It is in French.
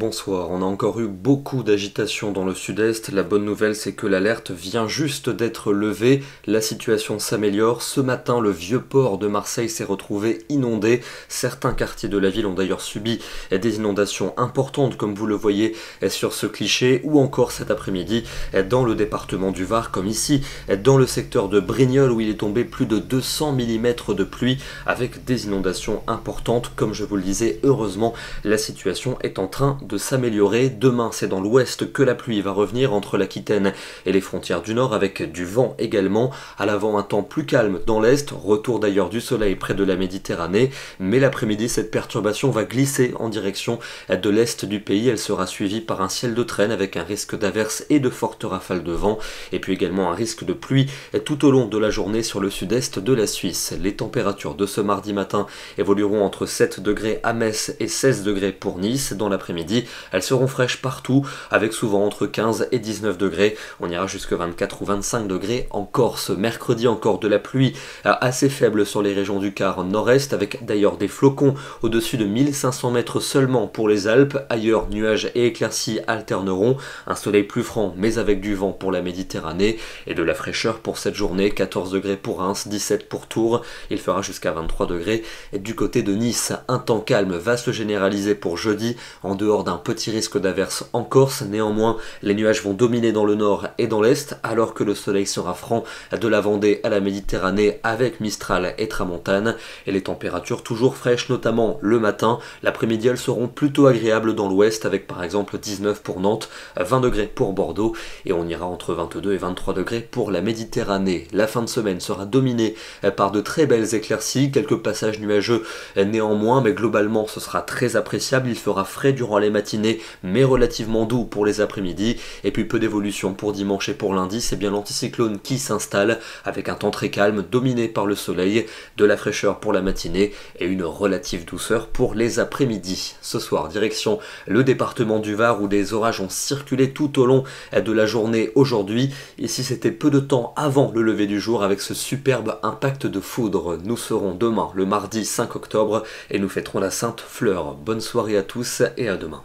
Bonsoir, on a encore eu beaucoup d'agitation dans le sud-est. La bonne nouvelle, c'est que l'alerte vient juste d'être levée. La situation s'améliore. Ce matin, le vieux port de Marseille s'est retrouvé inondé. Certains quartiers de la ville ont d'ailleurs subi des inondations importantes, comme vous le voyez sur ce cliché, ou encore cet après-midi dans le département du Var, comme ici, dans le secteur de Brignoles, où il est tombé plus de 200 mm de pluie, avec des inondations importantes. Comme je vous le disais, heureusement, la situation est en train de s'améliorer. Demain, c'est dans l'ouest que la pluie va revenir entre l'Aquitaine et les frontières du nord, avec du vent également. À l'avant, un temps plus calme dans l'est, retour d'ailleurs du soleil près de la Méditerranée, mais l'après-midi, cette perturbation va glisser en direction de l'est du pays. Elle sera suivie par un ciel de traîne avec un risque d'averses et de fortes rafales de vent, et puis également un risque de pluie tout au long de la journée sur le sud-est de la Suisse. Les températures de ce mardi matin évolueront entre 7 degrés à Metz et 16 degrés pour Nice. Dans l'après-midi, elles seront fraîches partout, avec souvent entre 15 et 19 degrés. On ira jusqu'à 24 ou 25 degrés en Corse. Mercredi, encore de la pluie assez faible sur les régions du quart nord-est, avec d'ailleurs des flocons au-dessus de 1500 mètres seulement pour les Alpes. Ailleurs, nuages et éclaircies alterneront. Un soleil plus franc, mais avec du vent pour la Méditerranée, et de la fraîcheur pour cette journée. 14 degrés pour Reims, 17 pour Tours. Il fera jusqu'à 23 degrés du côté de Nice. Un temps calme va se généraliser pour jeudi, en dehors d'un petit risque d'averse en Corse. Néanmoins, les nuages vont dominer dans le nord et dans l'est, alors que le soleil sera franc de la Vendée à la Méditerranée, avec Mistral et Tramontane, et les températures toujours fraîches, notamment le matin. L'après-midi, elles seront plutôt agréables dans l'ouest, avec par exemple 19 pour Nantes, 20 degrés pour Bordeaux, et on ira entre 22 et 23 degrés pour la Méditerranée. La fin de semaine sera dominée par de très belles éclaircies, quelques passages nuageux néanmoins, mais globalement ce sera très appréciable. Il fera frais durant les matinées, mais relativement doux pour les après-midi, et puis peu d'évolution pour dimanche et pour lundi. C'est bien l'anticyclone qui s'installe, avec un temps très calme dominé par le soleil, de la fraîcheur pour la matinée et une relative douceur pour les après-midi. Ce soir, direction le département du Var, où des orages ont circulé tout au long de la journée aujourd'hui. Ici, c'était peu de temps avant le lever du jour, avec ce superbe impact de foudre. Nous serons demain, le mardi 5 octobre, et nous fêterons la Sainte Fleur. Bonne soirée à tous et à demain.